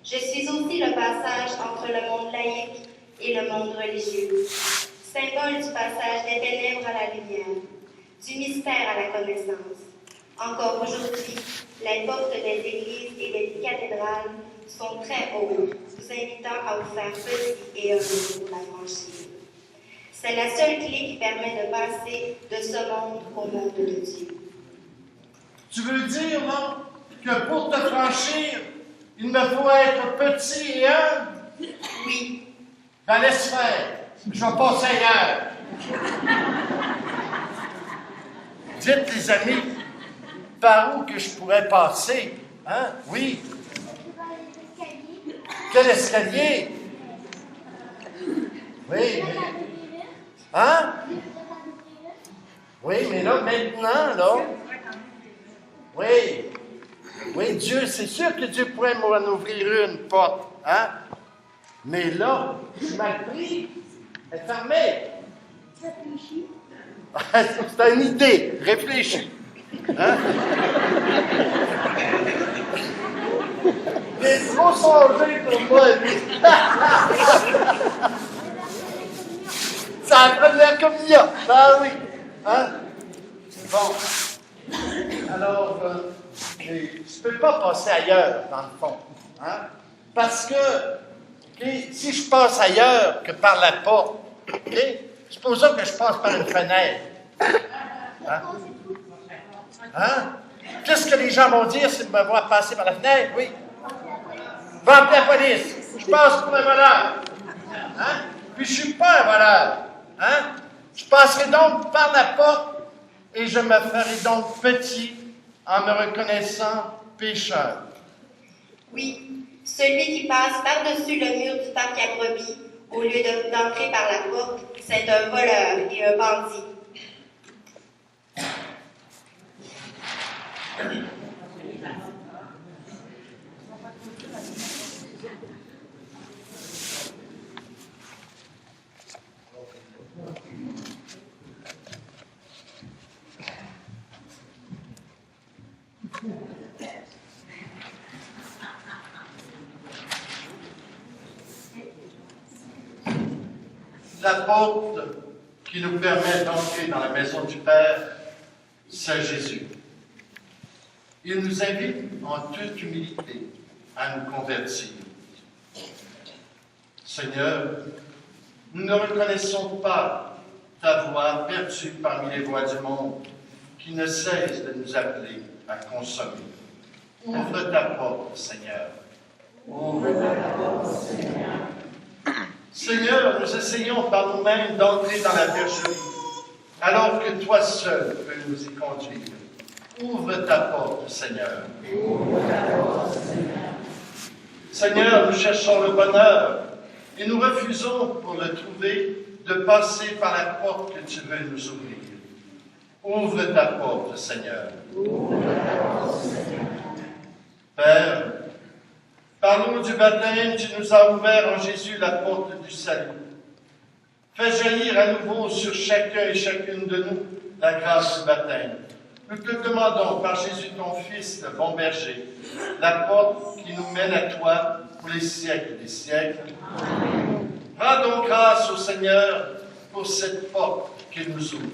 Je suis aussi le passage entre le monde laïque et le monde religieux, symbole du passage des ténèbres à la lumière, du mystère à la connaissance. Encore aujourd'hui, les portes des églises et des cathédrales sont très hautes, vous invitant à vous faire petit et heureux pour la franchir. C'est la seule clé qui permet de passer de ce monde au monde de Dieu. Tu veux dire, non, que pour te franchir, il me faut être petit et humble? Oui. Ben laisse faire, je vais passer ailleurs. Dites, les amis, par où que je pourrais passer? Hein? Oui. Quel escalier? Oui, mais... Hein? Oui, mais là, maintenant, là... Oui. Oui, Dieu, c'est sûr que Dieu pourrait m'en ouvrir une porte, hein? Mais là, je suis mal pris. Elle est fermée. C'est une idée. Réfléchis. Hein? Il est trop songé pour moi, lui. C'est la première communion. Ben oui. Hein? Bon. Alors, je ne peux pas passer ailleurs, dans le fond. Hein? Parce que, okay, si je passe ailleurs que par la porte, okay, supposons que je passe par une fenêtre. Hein? Hein? Qu'est-ce que les gens vont dire s'ils me voient passer par la fenêtre? Oui. Va appeler la police. Je passe pour un voleur. Hein? Puis je ne suis pas un voleur. Hein? Je passerai donc par la porte et je me ferai donc petit en me reconnaissant pécheur. Oui, celui qui passe par-dessus le mur du parc à brebis, au lieu d'entrer par la porte, c'est un voleur et un bandit. La porte qui nous permet d'entrer dans la maison du Père, c'est Jésus. Il nous invite en toute humilité à nous convertir. Seigneur, nous ne reconnaissons pas ta voix perdue parmi les voix du monde qui ne cesse de nous appeler à consommer. Ouvre ta porte, Seigneur. Ouvre ta porte, Seigneur. Seigneur, nous essayons par nous-mêmes d'entrer dans la bergerie, alors que toi seul peux nous y conduire. Ouvre ta porte, Seigneur. Ouvre ta porte, Seigneur. Seigneur, nous cherchons le bonheur et nous refusons, pour le trouver, de passer par la porte que tu veux nous ouvrir. Ouvre ta porte, Seigneur. Ouvre ta porte, Seigneur. Père, par l'eau du baptême, tu nous as ouvert en Jésus la porte du salut. Fais jaillir à nouveau sur chacun et chacune de nous la grâce du baptême. Nous te demandons, par Jésus ton Fils, le bon berger, la porte qui nous mène à toi pour les siècles des siècles. Amen. Rends donc grâce au Seigneur pour cette porte qu'il nous ouvre.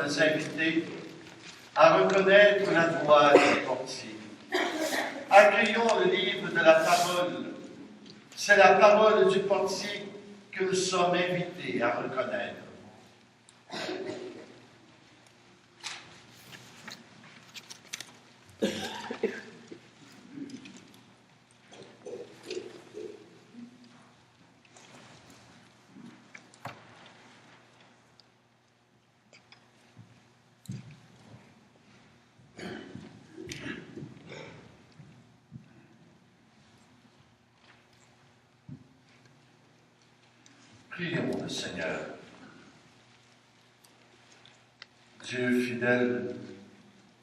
invités à reconnaître la voix du portier. Accueillons le livre de la parole. C'est la parole du portier que nous sommes invités à reconnaître. Prions le Seigneur. Dieu fidèle,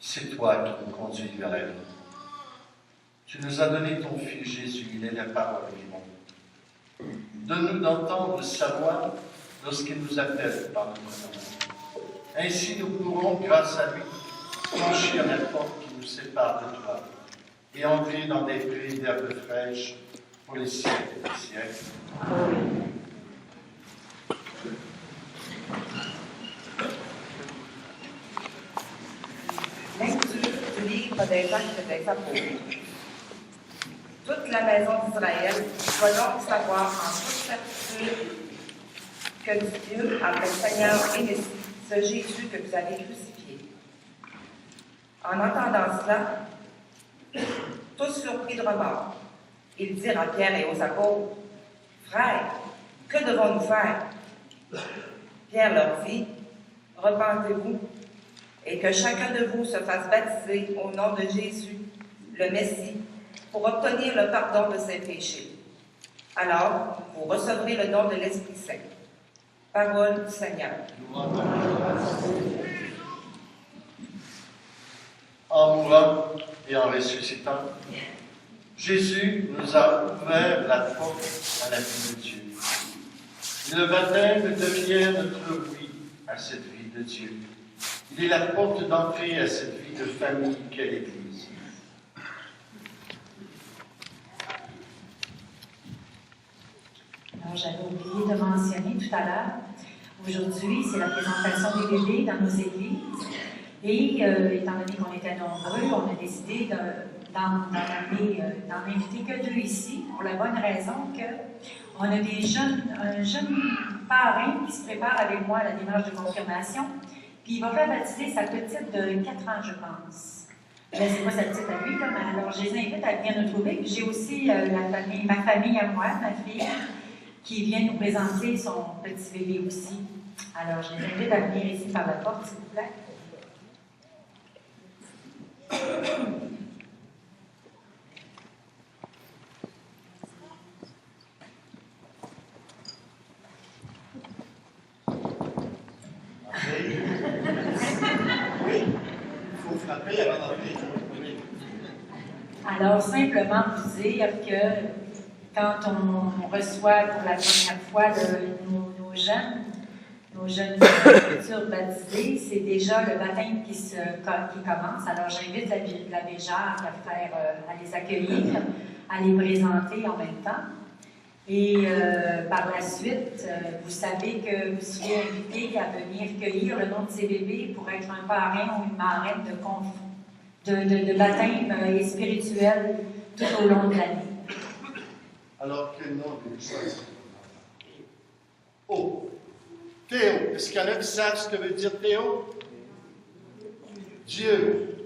c'est toi qui nous conduis vers la vie. Tu nous as donné ton Fils Jésus, il est la parole vivante. Donne-nous d'entendre sa voix lorsqu'il nous appelle par notre nom. Ainsi nous pourrons, grâce à lui, franchir la porte qui nous sépare de toi et entrer dans des prés d'herbes fraîches pour les siècles des siècles. Lecture du livre des Actes des Apôtres. Toute la maison d'Israël doit donc savoir en toute certitude que Dieu a fait Seigneur et Messie, ce Jésus que vous avez crucifié. En entendant cela, tous furent pris de remords. Ils dirent à Pierre et aux apôtres, « Frères, que devons-nous faire? » Pierre leur dit, « Repentez-vous, et que chacun de vous se fasse baptiser au nom de Jésus, le Messie, pour obtenir le pardon de ses péchés. Alors, vous recevrez le don de l'Esprit Saint. » Parole du Seigneur. En mourant et en ressuscitant, Jésus nous a ouvert la porte à la vie de Dieu. Le baptême devient notre oui à cette vie de Dieu. Il est la porte d'entrée à cette vie de famille qu'est l'Église. Alors, j'avais oublié de mentionner tout à l'heure, aujourd'hui, c'est la présentation des bébés dans nos églises. Et étant donné qu'on était nombreux, on a décidé d'en inviter que 2 ici, pour la bonne raison qu'on a un jeune parrain qui se prépare avec moi à la démarche de confirmation, puis il va faire baptiser sa petite de 4 ans, je pense. Mais c'est pas sa petite à lui, là, mais alors je les invite à venir nous trouver. Puis j'ai aussi ma famille à moi, ma fille, qui vient nous présenter son petit bébé aussi. Alors je les invite à venir ici par la porte, s'il vous plaît. Alors, simplement vous dire que quand on reçoit pour la première fois nos jeunes futurs baptisés, c'est déjà le baptême qui commence. Alors, j'invite l'abbé Jacques à les accueillir, à les présenter en même temps. Et par la suite, vous savez que vous serez invités à venir cueillir le nom de ces bébés pour être un parrain ou une marraine de baptême et spirituel tout au long de l'année. Alors, quel nom de choisir? Oh! Théo. Est-ce qu'il y en a qui savent ce que veut dire Théo? Dieu.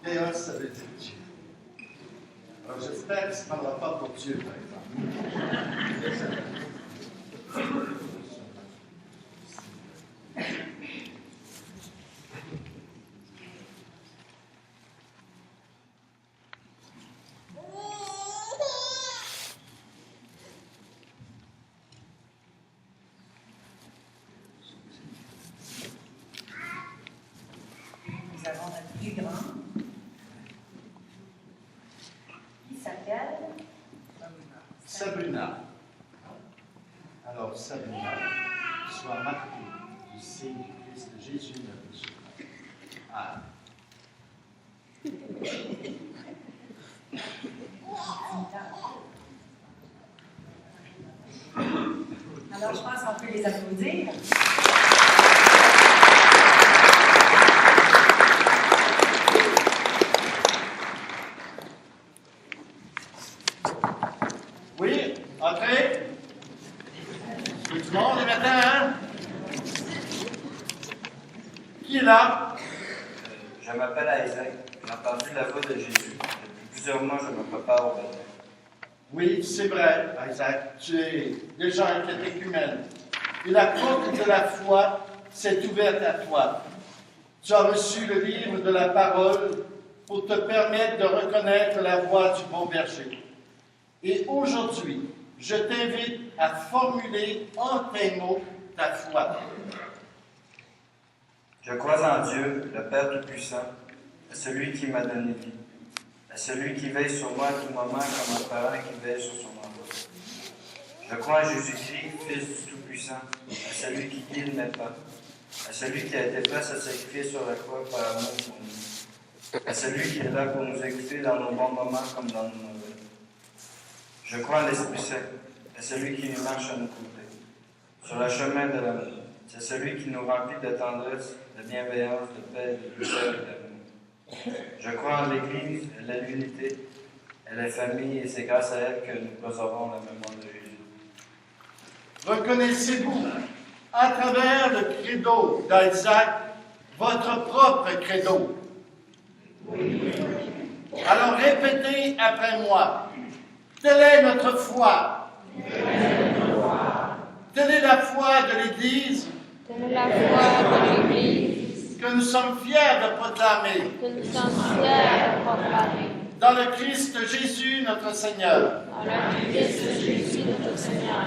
Théos, ça veut dire Dieu. Alors, j'espère qu'il ne se prendra pas pour Dieu, par exemple. Nous avons notre plus grand, qui s'appelle Sabrina. Alors, Sabrina, sois marquée du signe du Christ de Jésus, notre Sauveur. Ah. Alors, je pense qu'on peut les applaudir. Entrez. Tout le monde est maintenant, hein? Qui est là? Je m'appelle Isaac. J'ai entendu la voix de Jésus. Depuis plusieurs mois, je me prépare au baptême. Oui, c'est vrai, Isaac. Tu es déjà un catéchumène. Et la porte de la foi s'est ouverte à toi. Tu as reçu le livre de la parole pour te permettre de reconnaître la voix du bon berger. Et aujourd'hui, je t'invite à formuler en tes mots ta foi. Je crois en Dieu, le Père Tout-Puissant, à celui qui m'a donné vie, à celui qui veille sur moi à tout moment comme un parent qui veille sur son enfant. Je crois en Jésus-Christ, Fils du Tout-Puissant, à celui qui guide mes pas, à celui qui a été prêt à se sacrifier sur la croix par amour pour nous, à celui qui est là pour nous écouter dans nos bons moments comme dans nos mauvais. Je crois en l'Esprit Saint, à celui qui nous marche à nos côtés, sur le chemin de l'amour. C'est celui qui nous remplit de tendresse, de bienveillance, de paix, de douceur et d'amour. Je crois en l'Église, à la l'unité, à la famille, et c'est grâce à elle que nous préservons la mémoire de Jésus. Reconnaissez-vous, à travers le credo d'Isaac, votre propre credo? Oui. Alors répétez après moi. Telle est notre foi. Telle est la foi de l'Église. Telle est la foi de l'Église. Que nous sommes fiers de proclamer. Que nous sommes fiers de proclamer. Dans le Christ Jésus, notre Seigneur. Dans le Christ Jésus, notre Seigneur.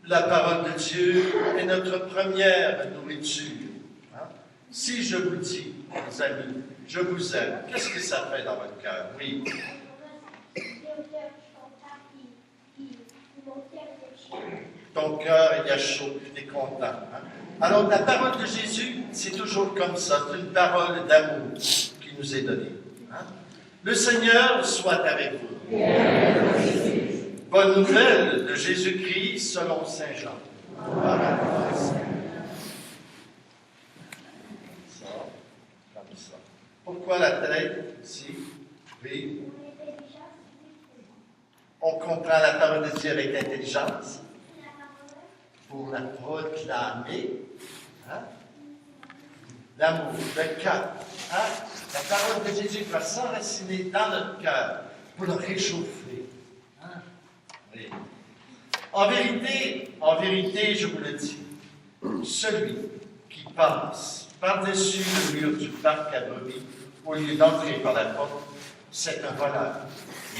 La parole de Dieu est notre première nourriture. Hein? Si je vous dis, mes amis, je vous aime, qu'est-ce que ça fait dans votre cœur? Oui. Ton cœur il a chaud, tu es content. Hein? Alors la parole de Jésus, c'est toujours comme ça, c'est une parole d'amour qui nous est donnée. Hein? Le Seigneur soit avec vous. Bonne nouvelle de Jésus-Christ selon Saint Jean. Voilà. Ça, comme ça. Pourquoi la tête ici? Oui. On comprend la parole de Dieu avec intelligence pour la proclamer. Hein? L'amour, le cœur. Hein? La parole de Jésus va s'enraciner dans notre cœur pour le réchauffer. Hein? Oui. En vérité, je vous le dis, celui qui passe par-dessus le mur du parc à brebis au lieu d'entrer par la porte, c'est un voleur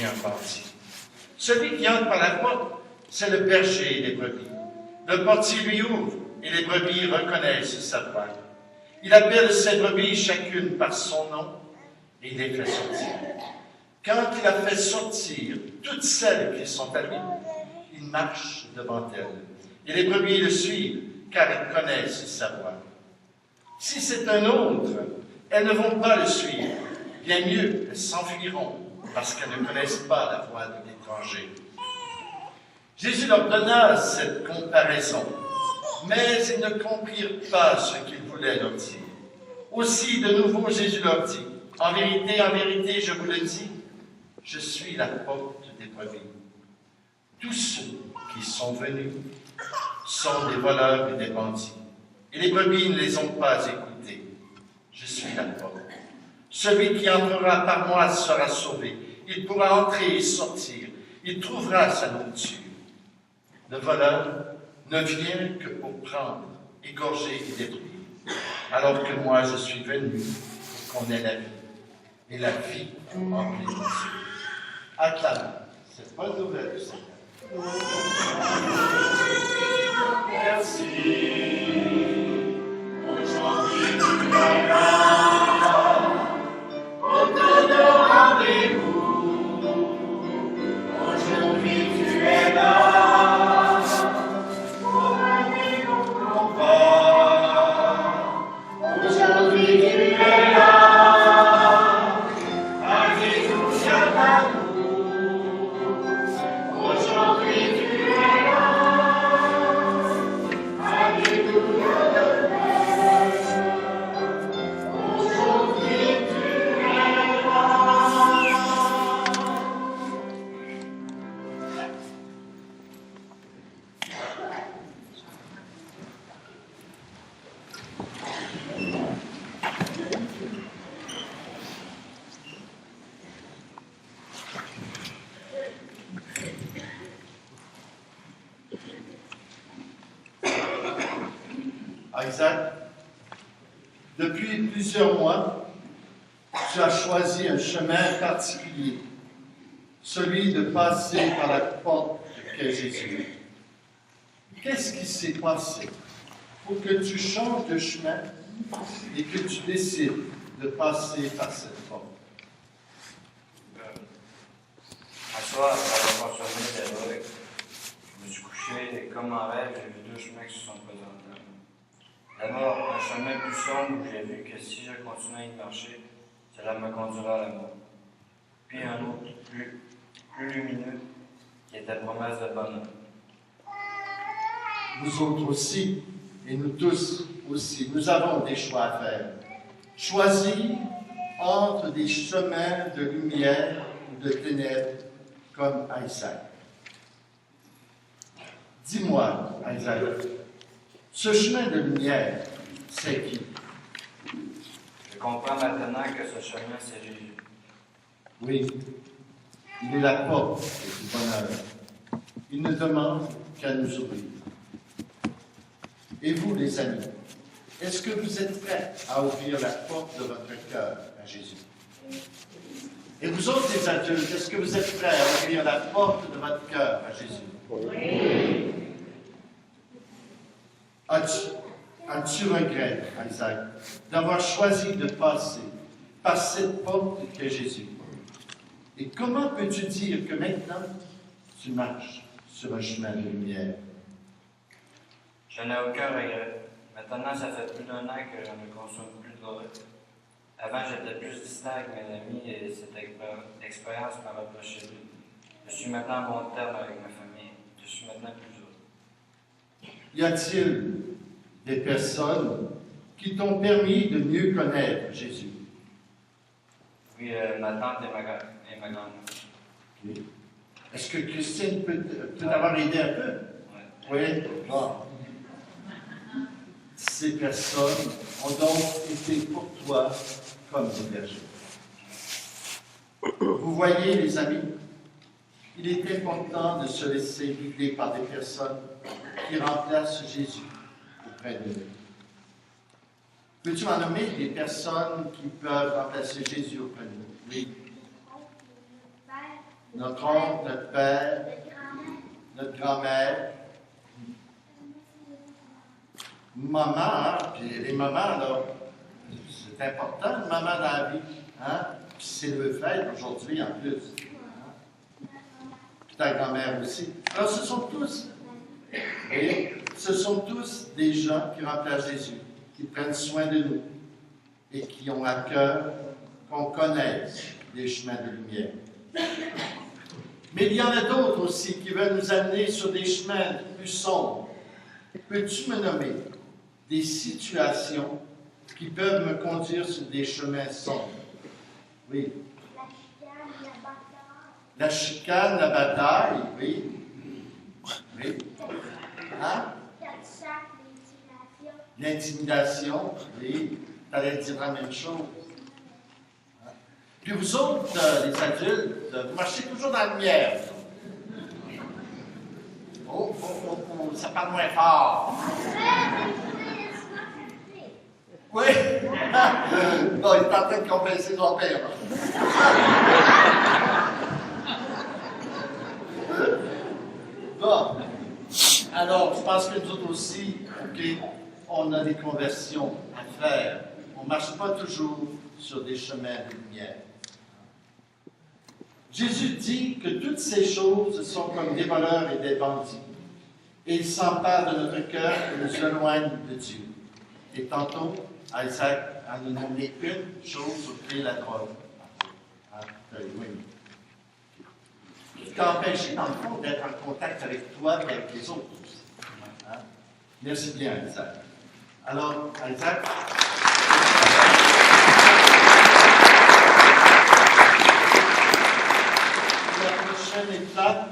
et un bandit. Celui qui entre par la porte, c'est le berger des brebis. Le portier lui ouvre et les brebis reconnaissent sa voix. Il appelle ses brebis chacune par son nom et il les fait sortir. Quand il a fait sortir toutes celles qui sont à lui, il marche devant elles. Et les brebis le suivent car elles connaissent sa voix. Si c'est un autre, elles ne vont pas le suivre. Bien mieux, elles s'enfuiront parce qu'elles ne connaissent pas la voix d'un étranger. Jésus leur donna cette comparaison, mais ils ne comprirent pas ce qu'il voulait leur dire. Aussi, de nouveau, Jésus leur dit, en vérité, je vous le dis, je suis la porte des brebis. Tous ceux qui sont venus sont des voleurs et des bandits, et les brebis ne les ont pas écoutés. Je suis la porte. Celui qui entrera par moi sera sauvé. Il pourra entrer et sortir. Il trouvera sa nourriture. Le voleur ne vient que pour prendre, égorger et détruire. Alors que moi, je suis venu pour qu'on ait la vie. Et la vie en plénitude. Acclamons cette bonne nouvelle du Seigneur. Merci. Aujourd'hui, tu es là. Autour de rendez-vous. Aujourd'hui, tu es là. Pour aider nos combats. Aujourd'hui, tu es là. Alléluia, d'amour. Aujourd'hui, tu es là. Alléluia, de paix. Aujourd'hui, tu es là. Isaac, depuis plusieurs mois, tu as choisi un chemin particulier, celui de passer par la porte qu'est Jésus. Qu'est-ce qui s'est passé pour que tu changes de chemin et que tu décides de passer par cette porte? Un soir, après avoir consommé de la drogue, je me suis couché et comme en rêve, j'ai vu deux chemins qui se sont présentés. D'abord, un chemin plus sombre où j'ai vu que si je continuais à y marcher, cela me conduirait à la mort. Puis un autre, plus lumineux, qui était promesse de bonheur. Nous autres aussi, et nous tous aussi, nous avons des choix à faire. Choisir entre des chemins de lumière ou de ténèbres comme Isaac. Dis-moi, Isaac, ce chemin de lumière, c'est qui? Je comprends maintenant que ce chemin, c'est Jésus. Oui, il est la porte du bonheur. Il ne demande qu'à nous ouvrir. Et vous, les amis, est-ce que vous êtes prêts à ouvrir la porte de votre cœur à Jésus? Et vous autres, les adultes, est-ce que vous êtes prêts à ouvrir la porte de votre cœur à Jésus? Oui. As-tu regret, Isaac, d'avoir choisi de passer par cette porte qu'est Jésus? Et comment peux-tu dire que maintenant tu marches sur un chemin de lumière. Je n'ai aucun regret. Maintenant, ça fait plus d'1 an que je ne consomme plus de drogue. Avant, j'étais plus distant avec mes amis et cette expérience m'a rapproché d'eux. Je suis maintenant à bon terme avec ma famille. Je suis maintenant plus heureux. Y a-t-il des personnes qui t'ont permis de mieux connaître Jésus? Oui, ma tante et ma grand-mère. Ok. Est-ce que Christine peut t'avoir aidé un peu? Ouais. Oui? Bon. Ces personnes ont donc été pour toi comme des bergers. Vous voyez, les amis, il est important de se laisser guider par des personnes qui remplacent Jésus auprès de nous. Peux-tu en nommer des personnes qui peuvent remplacer Jésus auprès de nous? Oui. Notre oncle, notre père, notre grand-mère, maman, hein? Puis les mamans, là, c'est important, une maman dans la vie, hein? Puis c'est le fait aujourd'hui en plus. Hein? Puis ta grand-mère aussi. Alors ce sont tous, et ce sont tous des gens qui remplacent Jésus, qui prennent soin de nous et qui ont à cœur qu'on connaisse les chemins de lumière. Mais il y en a d'autres aussi qui veulent nous amener sur des chemins plus sombres. Peux-tu me nommer des situations qui peuvent me conduire sur des chemins sombres? Oui. La chicane, la bataille, oui. Oui. Hein? L'intimidation, oui. Tu allais dire la même chose. Hein? Puis vous autres, les adultes, vous marchez toujours dans la lumière. Oh, ça parle moins fort. Oui. Non, il est en train de compenser son père. Bon. Alors, je pense que nous autres aussi, OK, on a des conversions à faire. On ne marche pas toujours sur des chemins de lumière. Jésus dit que toutes ces choses sont comme des voleurs et des bandits. Et ils s'emparent de notre cœur et nous éloignent de Dieu. Et tantôt, Isaac a nous nommé une chose qui est la drogue. Hein? Oui. Qui t'a empêché, dans le fond, d'être en contact avec toi et avec les autres aussi. Hein? Merci bien, Isaac. Alors, Isaac. La prochaine étape,